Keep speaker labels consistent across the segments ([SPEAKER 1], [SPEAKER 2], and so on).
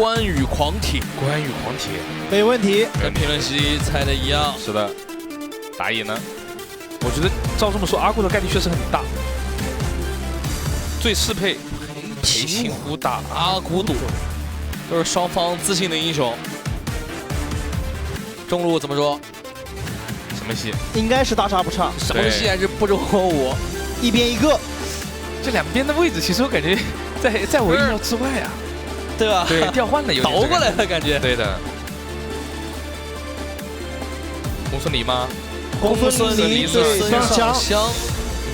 [SPEAKER 1] 关羽狂铁，
[SPEAKER 2] 关羽狂铁，
[SPEAKER 3] 没问题，
[SPEAKER 1] 跟评论席猜的一样。
[SPEAKER 2] 是的，打野呢？我觉得照这么说，阿固的概率确实很大。最适配裴擒虎打
[SPEAKER 1] 阿古赌，都是双方自信的英雄。中路怎么说？
[SPEAKER 2] 什么戏？
[SPEAKER 3] 应该是大差不差，
[SPEAKER 1] 什么戏还是不中我？
[SPEAKER 3] 一边一个。
[SPEAKER 2] 这两边的位置，其实我感觉在我意料之外啊。
[SPEAKER 1] 对吧？
[SPEAKER 2] 对，调换了有点
[SPEAKER 1] 倒过来了感觉。
[SPEAKER 2] 对的。公孙离吗？
[SPEAKER 3] 公孙离对双枪，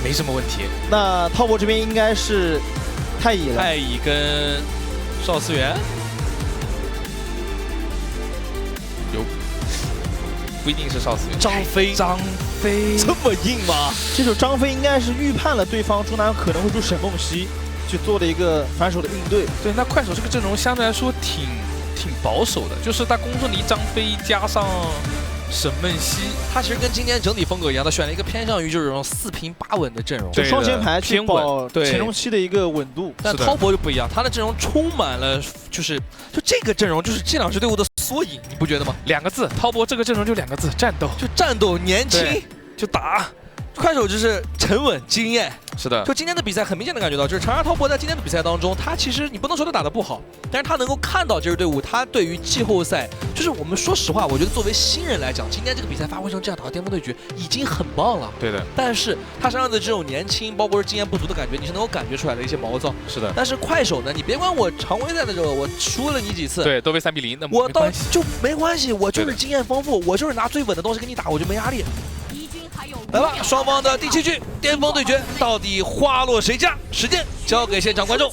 [SPEAKER 2] 没什么问题。
[SPEAKER 3] 那滔博这边应该是太乙了。
[SPEAKER 1] 太乙跟邵思源
[SPEAKER 2] 有，不一定是邵思源。
[SPEAKER 1] 张飞
[SPEAKER 3] 这么硬吗？这手张飞应该是预判了对方中南可能会出沈梦溪，去做了一个反手的应对。
[SPEAKER 2] 对，那快手这个阵容相对来说挺保守的，就是他公孙离、张飞加上沈梦溪，
[SPEAKER 1] 他其实跟今年整体风格一样，他选了一个偏向于就是这种4平8稳的阵容，
[SPEAKER 3] 就双前排去保
[SPEAKER 1] 对
[SPEAKER 3] 前中期的一个稳度。
[SPEAKER 1] 但滔博就不一样，他的阵容充满了就这个阵容就是这两支队伍的缩影，你不觉得吗
[SPEAKER 2] ？2个字，滔博这个阵容就2个字，战斗，
[SPEAKER 1] 就战斗，年轻就打。快手就是沉稳经验，
[SPEAKER 2] 是的。
[SPEAKER 1] 就今天的比赛很明显的感觉到，就是长沙滔博在今天的比赛当中，他其实你不能说他打得不好，但是他能够看到这支队伍，他对于季后赛，就是我们说实话，我觉得作为新人来讲，今天这个比赛发挥成这样打巅峰对决已经很棒了。
[SPEAKER 2] 对的。但
[SPEAKER 1] 是他身上的这种年轻，包括是经验不足的感觉，你是能够感觉出来的一些毛躁。
[SPEAKER 2] 是的。
[SPEAKER 1] 但是快手呢，你别管我常规赛的时候我输了你几次，
[SPEAKER 2] 对，都被3比0，那
[SPEAKER 1] 我倒就没关系，我就是经验丰富，我就是拿最稳的东西跟你打，我就没压力。来吧，双方的第7局巅峰对决到底花落谁家？时间交给现场观众。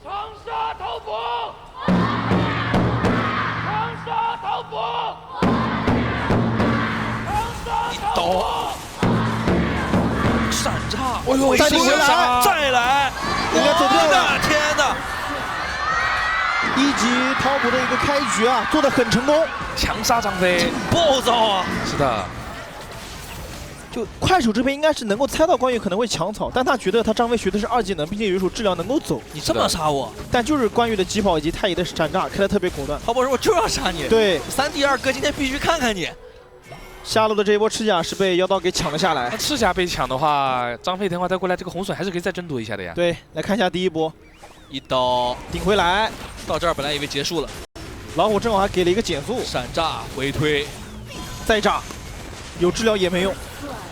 [SPEAKER 4] 长沙滔博，长沙滔博，
[SPEAKER 1] 一刀，闪炸，
[SPEAKER 3] 哎呦，再来，
[SPEAKER 1] 再来，
[SPEAKER 3] 应该走掉了！
[SPEAKER 1] 天哪！
[SPEAKER 3] 一级滔博的一个开局啊，做得很成功，
[SPEAKER 2] 强杀张飞，
[SPEAKER 1] 暴躁啊！
[SPEAKER 2] 是的。
[SPEAKER 3] 就快手这边应该是能够猜到关羽可能会抢草，但他觉得他张飞学的是2技能，并且有一手治疗能够走。
[SPEAKER 1] 你这么杀我？
[SPEAKER 3] 但就是关羽的疾跑以及太乙的闪炸开得特别果断。
[SPEAKER 1] 滔博说我就要杀你。
[SPEAKER 3] 对
[SPEAKER 1] ，3D2哥今天必须看看你。
[SPEAKER 3] 下路的这一波赤甲是被妖刀给抢了下来。
[SPEAKER 2] 那赤甲被抢的话，张飞等会再过来，这个红隼还是可以再争夺一下的呀。
[SPEAKER 3] 对，来看一下第一波，
[SPEAKER 1] 一刀
[SPEAKER 3] 顶回来。
[SPEAKER 1] 到这儿本来以为结束了，
[SPEAKER 3] 老虎正好还给了一个减速，
[SPEAKER 1] 闪炸回推，
[SPEAKER 3] 再炸，有治疗也没用。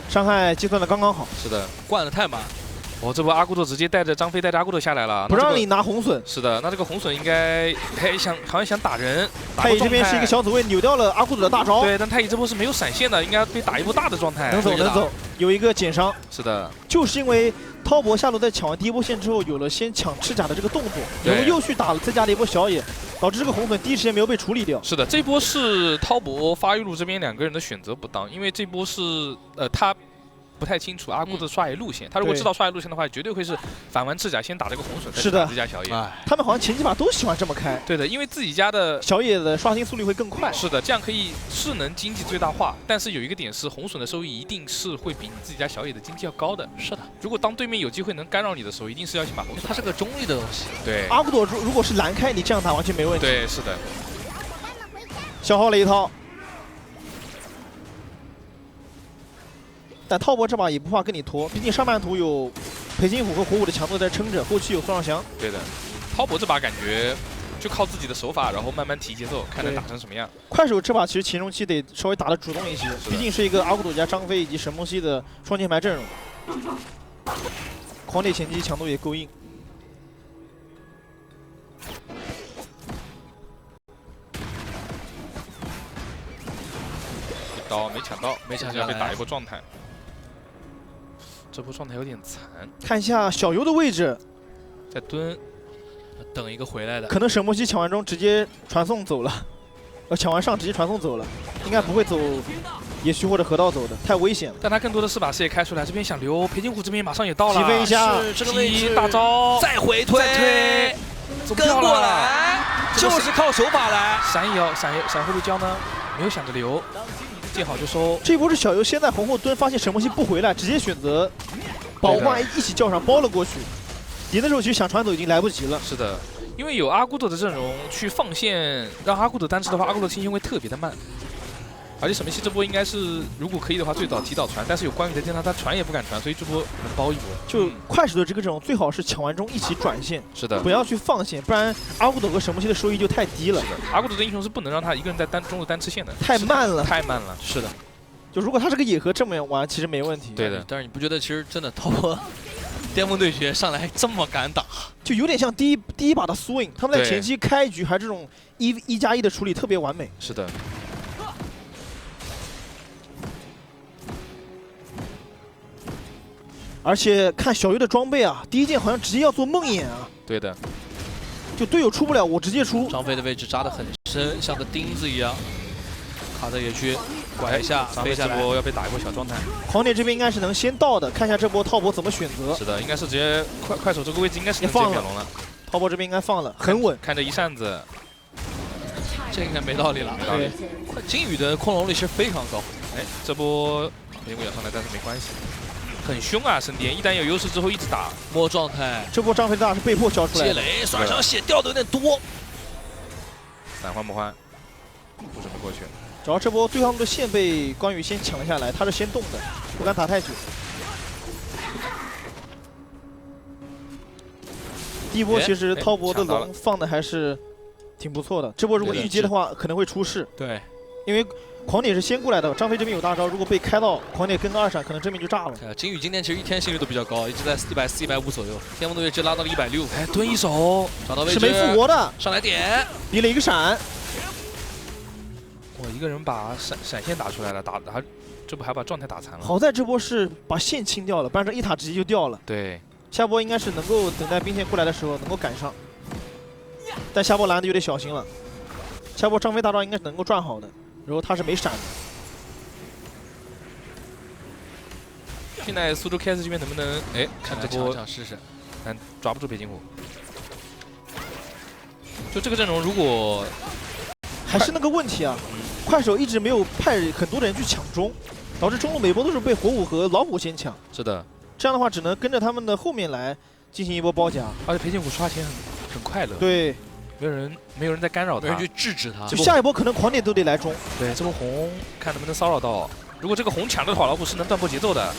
[SPEAKER 3] 伤害计算的刚刚好，
[SPEAKER 2] 是的，
[SPEAKER 1] 灌的太满。
[SPEAKER 2] 这波阿古斗直接带着张飞带着阿古斗下来了，
[SPEAKER 3] 不让你拿红隼。
[SPEAKER 2] 是的，那这个红隼应该好像想打人。
[SPEAKER 3] 太乙这边是一个小走位，扭掉了阿古斗的大招。
[SPEAKER 2] 对，但太乙这波是没有闪现的，应该被打一波大的状态。
[SPEAKER 3] 能走，有一个减伤。
[SPEAKER 2] 是的，
[SPEAKER 3] 就是因为滔博下路在抢完第一波线之后，有了先抢赤甲的这个动作，然后又去打了再加了一波小野，导致这个红隼第一时间没有被处理掉。
[SPEAKER 2] 是的，这波是滔博发育路这边2个人的选择不当，因为这波是他不太清楚阿固的刷野路线，他如果知道刷野路线的话，绝对会是反完赤甲先打这个红隼，再打自家小野。
[SPEAKER 3] 他们好像前几把都喜欢这么开。
[SPEAKER 2] 对的，因为自己家的
[SPEAKER 3] 小野的刷新速率会更快。
[SPEAKER 2] 是的，这样可以是能经济最大化，但是有一个点是红隼的收益一定是会比你自己家小野的经济要高的。
[SPEAKER 1] 是的，
[SPEAKER 2] 如果当对面有机会能干扰你的时候，一定是要先把红隼。
[SPEAKER 1] 它是个中立的东西。
[SPEAKER 2] 对，
[SPEAKER 3] 阿古朵如果是蓝开，你这样打完全没问题。
[SPEAKER 2] 对，是的。
[SPEAKER 3] 消耗了一套。但滔博这把也不怕跟你拖，毕竟上半图有裴擒虎和火舞的强度在撑着，后期有孙尚香。
[SPEAKER 2] 对的，滔博这把感觉就靠自己的手法，然后慢慢提节奏，看能打成什么样。
[SPEAKER 3] 快手这把其实前中期得稍微打得主动一些，毕竟是一个阿古朵加张飞以及沈梦溪的双前排阵容，狂铁前期强度也够硬。
[SPEAKER 2] 一刀没抢到，
[SPEAKER 1] 没抢下来，
[SPEAKER 2] 被打一波状态。这波状态有点残。
[SPEAKER 3] 看一下小游的位置，
[SPEAKER 2] 在蹲，
[SPEAKER 1] 等一个回来的。
[SPEAKER 3] 可能沈梦溪抢完中直接传送走了，抢完上直接传送走了，应该不会走野区或者河道走的，太危险了。
[SPEAKER 2] 但他更多的是把视野开出来，这边想留，裴擒虎这边马上也到了，
[SPEAKER 3] 提分一下，
[SPEAKER 1] 这个位置
[SPEAKER 2] 大招，
[SPEAKER 1] 再回推，跟过来，就是靠手法来。
[SPEAKER 2] 闪会不会交呢？没有想着留。见好就收。
[SPEAKER 3] 这一波是小游先在红后蹲，发现沈梦溪不回来，直接选择保护一起叫上包了过去。赢的时候其实想传走已经来不及了。
[SPEAKER 2] 是的，因为有阿古德的阵容去放线，让阿古德单吃的话，阿古德清线会特别的慢。而且沈明熙这波应该是，如果可以的话，最早提早传，但是有关羽在电他传也不敢传，所以这波能包一波。
[SPEAKER 3] 就快手的这个阵容，最好是抢完中一起转线，
[SPEAKER 2] 是的，
[SPEAKER 3] 不要去放线，不然阿古斗和神木希的收益就太低了。
[SPEAKER 2] 阿古斗的英雄是不能让他一个人在中路单吃线的，
[SPEAKER 3] 太慢了，
[SPEAKER 2] 太慢了。
[SPEAKER 1] 是的，
[SPEAKER 3] 就如果他是个野合这么玩，其实没问题。
[SPEAKER 2] 对的，
[SPEAKER 1] 但是你不觉得其实真的滔博巅峰对决上来这么敢打，
[SPEAKER 3] 就有点像第一把的苏影，他们在前期开局还这种1+1的处理特别完美。
[SPEAKER 2] 是的。
[SPEAKER 3] 而且看小优的装备啊，第一件好像直接要做梦魇啊。
[SPEAKER 2] 对的，
[SPEAKER 3] 就队友出不了，我直接出。
[SPEAKER 1] 张飞的位置扎得很深，像个钉子一样。卡特也去拐一下，飞下来。
[SPEAKER 2] 这波要被打一波小状态。
[SPEAKER 3] 狂点这边应该是能先到的，看一下这波滔博怎么选择。
[SPEAKER 2] 是的，应该是直接快手这个位置应该是能直接秒龙了。
[SPEAKER 3] 滔博这边应该放了，很稳。
[SPEAKER 2] 看着一扇子，
[SPEAKER 1] 这应该没道理了。
[SPEAKER 2] 没道理。
[SPEAKER 1] 金羽的控龙率是非常高。
[SPEAKER 2] 哎，这波苹果要上来，但是没关系。很凶啊，神殿一旦有优势之后一直打
[SPEAKER 1] 摸状态。
[SPEAKER 3] 这波张飞大是被迫交出来的。
[SPEAKER 1] 接雷，刷伤血掉的有点多。
[SPEAKER 2] 闪换不换，不准备过去。
[SPEAKER 3] 主要这波对方的线被关羽先抢了下来，他是先动的，不敢打太久。第一波其实滔博的龙放的还是挺不错的，这波如果预接的话可能会出事。
[SPEAKER 1] 对，
[SPEAKER 3] 因为狂点是先过来的，张飞这边有大招，如果被开到狂点跟个2闪，可能这边就炸了。
[SPEAKER 1] 金羽今天其实一天心率都比较高，一直在140、150左右，巅峰对决直接拉到了160。
[SPEAKER 2] 哎，蹲一手，
[SPEAKER 1] 找到位置
[SPEAKER 3] 是没复活的，
[SPEAKER 1] 上来点，
[SPEAKER 3] 离了一个闪。
[SPEAKER 2] 我一个人把闪现打出来了，打他这波还把状态打残了。
[SPEAKER 3] 好在这波是把线清掉了，不然这一塔直接就掉了。
[SPEAKER 2] 对，
[SPEAKER 3] 下波应该是能够等待兵线过来的时候能够赶上，但下波拦的有点小心了。下波张飞大招应该是能够赚好的，然后他是没闪的。
[SPEAKER 2] 现在苏州 KS 这边能不能哎看这波
[SPEAKER 1] 试试，
[SPEAKER 2] 但抓不住北京虎。就这个阵容如果
[SPEAKER 3] 还是那个问题啊，快手一直没有派很多的人去抢中，导致中路每波都是被火舞和老虎先抢。
[SPEAKER 2] 是的，
[SPEAKER 3] 这样的话只能跟着他们的后面来进行一波包夹。
[SPEAKER 2] 而且北京虎刷钱很快乐。
[SPEAKER 3] 对，
[SPEAKER 2] 没有人在干扰他，
[SPEAKER 1] 没人去制止他。
[SPEAKER 3] 就下一波可能狂点都得来中。
[SPEAKER 2] 对，这波红看能不能骚扰到。如果这个红抢着跑老虎是能断破节奏的，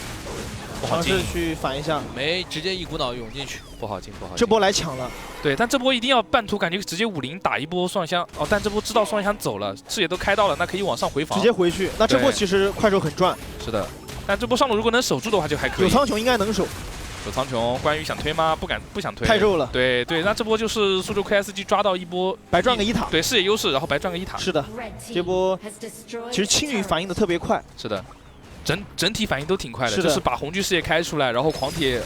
[SPEAKER 2] 不好进。
[SPEAKER 3] 尝试去反一下，
[SPEAKER 1] 没直接一股脑涌进去，
[SPEAKER 2] 不好进，不好进。
[SPEAKER 3] 这波来抢了。
[SPEAKER 2] 对，但这波一定要半途感觉直接50打一波双香哦，但这波知道双香走了，视野都开到了，那可以往上回防，
[SPEAKER 3] 直接回去。那这波其实快手很赚。
[SPEAKER 2] 是的，但这波上路如果能守住的话就还可以。
[SPEAKER 3] 有苍穹应该能守。
[SPEAKER 2] 有苍穹，关羽想推吗？不想推，
[SPEAKER 3] 太肉了。
[SPEAKER 2] 对对，那这波就是苏州 KSG 抓到一波
[SPEAKER 3] 白赚个1塔。
[SPEAKER 2] 对，视野优势，然后白赚个1塔。
[SPEAKER 3] 是的，这波其实青羽反应的特别快。
[SPEAKER 2] 是的。整体反应都挺快的，
[SPEAKER 3] 是
[SPEAKER 2] 就是把红巨视野开出来，然后狂铁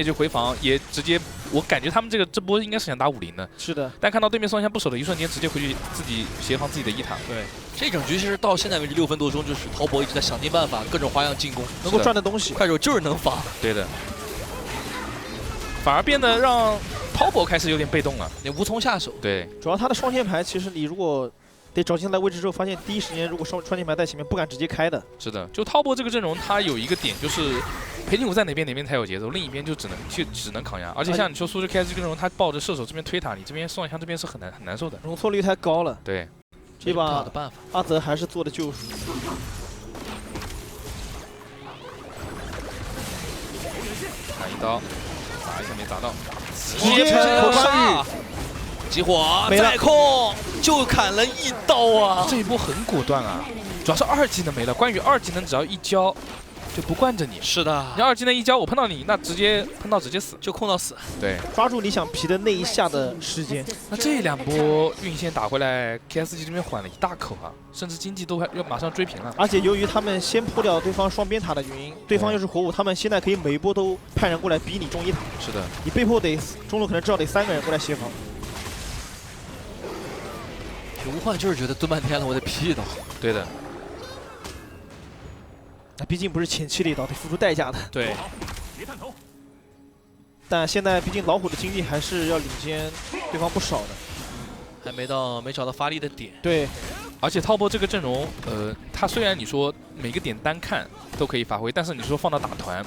[SPEAKER 2] 就回防，也直接，我感觉他们这波应该是想打50的。
[SPEAKER 3] 是的，
[SPEAKER 2] 但看到对面双枪不守的一瞬间，直接回去自己协防自己的1塔。
[SPEAKER 1] 对，这整局其实到现在为止6分多钟，就是滔博一直在想尽办法，各种花样进攻，
[SPEAKER 3] 能够赚的东西。
[SPEAKER 1] 快手就是能防。
[SPEAKER 2] 对的，反而变得让滔博开始有点被动了，
[SPEAKER 1] 你无从下手。
[SPEAKER 2] 对，
[SPEAKER 3] 主要他的双线牌，其实你如果得找进来位置之后，发现第一时间如果双线牌在前面，不敢直接开的。
[SPEAKER 2] 是的，就滔博这个阵容，他有一个点就是裴景虎在哪边才有节奏，另一边就只能扛压。而且像你说苏州 KS 这个阵容，他抱着射手这边推塔，你这边双枪这边是很难受的，
[SPEAKER 3] 容错率太高了。
[SPEAKER 2] 对，
[SPEAKER 3] 这把
[SPEAKER 1] 的办法，
[SPEAKER 3] 阿泽还是做的救赎。
[SPEAKER 2] 打一刀，砸一下没砸到，
[SPEAKER 3] 直接口关羽。
[SPEAKER 1] 激火再控就砍了1刀啊！
[SPEAKER 2] 这一波很果断啊，主要是2技能没了。关羽2技能只要一交，就不惯着你。
[SPEAKER 1] 是的，
[SPEAKER 2] 你2技能一交，我碰到你，那直接碰到直接死，
[SPEAKER 1] 就控到死。
[SPEAKER 2] 对，
[SPEAKER 3] 抓住你想皮的那一下的时间。
[SPEAKER 2] 那这2波运线打回来 ，KSG 这边缓了一大口啊，甚至经济都要马上追平了。
[SPEAKER 3] 而且由于他们先破掉对方双边塔的原因，对方又是火舞，他们现在可以每一波都派人过来逼你中1塔。
[SPEAKER 2] 是的，
[SPEAKER 3] 你被迫得中路可能至少得3个人过来协防。
[SPEAKER 1] 无患就是觉得蹲半天了，我得劈一刀。
[SPEAKER 2] 对的，
[SPEAKER 3] 那毕竟不是前期的一刀，得付出代价的。
[SPEAKER 1] 对。
[SPEAKER 3] 但现在毕竟老虎的经济还是要领先对方不少的，
[SPEAKER 1] 还没找到发力的点。
[SPEAKER 3] 对，
[SPEAKER 2] 而且滔博这个阵容，他虽然你说每个点单看都可以发挥，但是你说放到打团，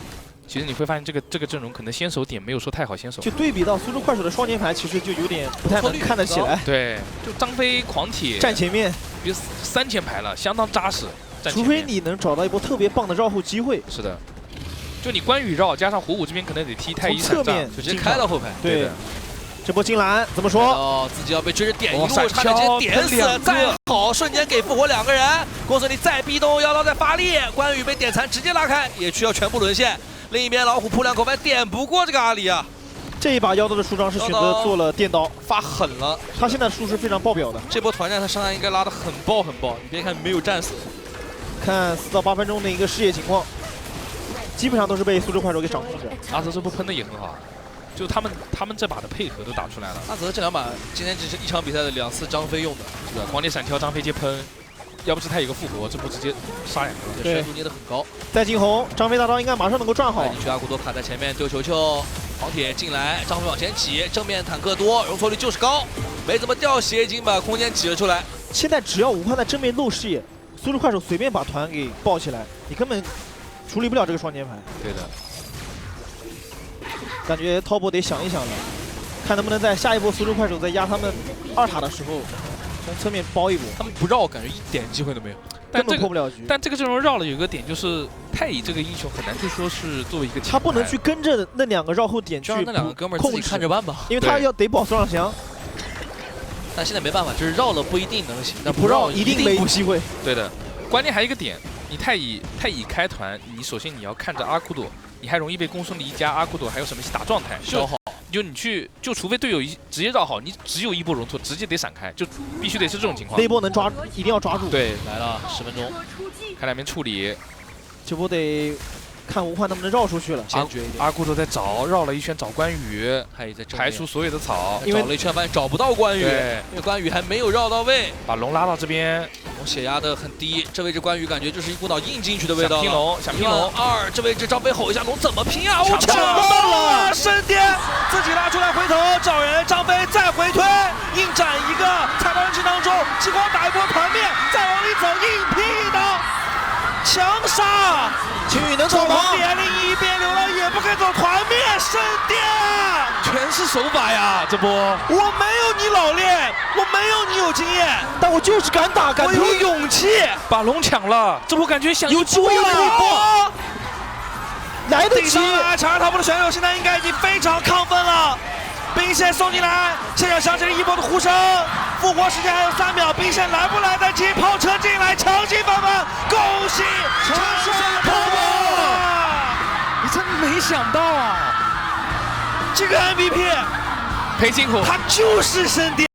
[SPEAKER 2] 其实你会发现这个阵容可能先手点没有说太好先手。
[SPEAKER 3] 就对比到苏州快手的双节牌，其实就有点不太能看得起来。
[SPEAKER 2] 对，就张飞狂铁
[SPEAKER 3] 站前面，
[SPEAKER 2] 别3前排了，相当扎实。
[SPEAKER 3] 除非你能找到一波特别棒的绕后机会。
[SPEAKER 2] 是的，就你关羽绕加上虎舞这边可能得踢太一
[SPEAKER 3] 侧面
[SPEAKER 1] 就直接开到后排。
[SPEAKER 3] 对。这波金兰怎么说？
[SPEAKER 1] 自己要被追着点一路，差点直接点死。再好，瞬间给复活2个人。公孙离再逼动，妖刀再发力，关羽被点残，直接拉开，野区要全部沦陷。另一边老虎扑2口牌，点不过这个阿里啊。
[SPEAKER 3] 这一把妖刀的出装是选择做了电刀，
[SPEAKER 1] 发狠了。
[SPEAKER 3] 他现在输是非常爆表的。
[SPEAKER 1] 这波团战他伤害应该拉得很爆很爆，你别看没有战死。
[SPEAKER 3] 看4到8分钟的一个视野情况，基本上都是被苏州快手给掌控着。
[SPEAKER 2] 阿泽这波喷的也很好。就他们这把的配合都打出来了。
[SPEAKER 1] 阿泽这2把今天只是一场比赛的2次张飞用的，
[SPEAKER 2] 是的，狂铁闪跳，张飞接喷，要不是他有个复活，这波直接杀2个了。
[SPEAKER 1] 对，深度捏得很高。
[SPEAKER 3] 再进红，张飞大招应该马上能够转好。
[SPEAKER 1] 进去阿古多卡在前面丢球球，狂铁进来，张飞往前挤，正面坦克多，容错率就是高，没怎么掉血，已经把空间挤了出来。
[SPEAKER 3] 现在只要武汉在正面露视野，苏州快手随便把团给抱起来，你根本处理不了这个双节牌。
[SPEAKER 2] 对的。
[SPEAKER 3] 感觉滔博得想一想了，看能不能在下一波苏州快手在压他们2塔的时候，从侧面包一波。
[SPEAKER 1] 他们不绕，感觉一点机会都没有，
[SPEAKER 3] 根本破不了局。
[SPEAKER 2] 但这个阵容绕了有个点，就是太乙这个英雄很难去说是作为一个，
[SPEAKER 3] 他不能去跟着那2个绕后点去
[SPEAKER 1] 让那2个哥们儿自己看着办吧，
[SPEAKER 3] 因为他要得保孙尚香。
[SPEAKER 1] 但现在没办法，就是绕了不一定能行，但
[SPEAKER 3] 不绕一定没机会。
[SPEAKER 2] 对的，关键还有一个点，你太乙开团，你首先你要看着阿库朵。你还容易被公孙离加阿库朵还有什么打状态消耗，就除非队友直接绕好，你只有1波容错，直接得闪开，就必须得是这种情况。
[SPEAKER 3] 那波能抓，一定要抓住。
[SPEAKER 2] 对，
[SPEAKER 1] 来了10分钟，
[SPEAKER 2] 看两边处理，
[SPEAKER 3] 这波得看吴焕能不能绕出去了。
[SPEAKER 2] 阿库朵在绕了一圈找关羽，
[SPEAKER 1] 他也在
[SPEAKER 2] 排除所有的草，
[SPEAKER 3] 因为
[SPEAKER 1] 找了一圈发现找不到关羽，因为关羽还没有绕到位，
[SPEAKER 2] 把龙拉到这边，
[SPEAKER 1] 龙血压的很低，这位置关羽感觉就是一股脑硬进去的味道。
[SPEAKER 2] 想拼龙
[SPEAKER 1] 2，这位置张飞吼一下龙怎么拼啊？
[SPEAKER 2] 抢
[SPEAKER 1] 到了，升颠自己拉出来回头找人，张飞再回推，硬斩一个，踩到人群当中，激光打一波团灭，再往里走硬拼一刀，强杀。
[SPEAKER 3] 秦羽能走吗？
[SPEAKER 1] 另一边流浪也不肯走，团灭升颠，
[SPEAKER 2] 全是手法呀！这波
[SPEAKER 1] 我没有你老练，我没有你有经验，
[SPEAKER 3] 但我就是敢打，
[SPEAKER 1] 我有勇气，
[SPEAKER 2] 把龙抢了。这波感觉想
[SPEAKER 1] 有机会了，
[SPEAKER 3] 来得及。
[SPEAKER 1] 查尔塔布的选手现在应该已经非常亢奋了。兵线送进来，现场响起了一波的呼声。复活时间还有3秒，兵线来不来得及？炮车进来，强行翻盘，恭喜长沙滔博！
[SPEAKER 2] 你真没想到啊！
[SPEAKER 1] 这个 MVP
[SPEAKER 2] 裴辛苦，
[SPEAKER 1] 他就是升颠。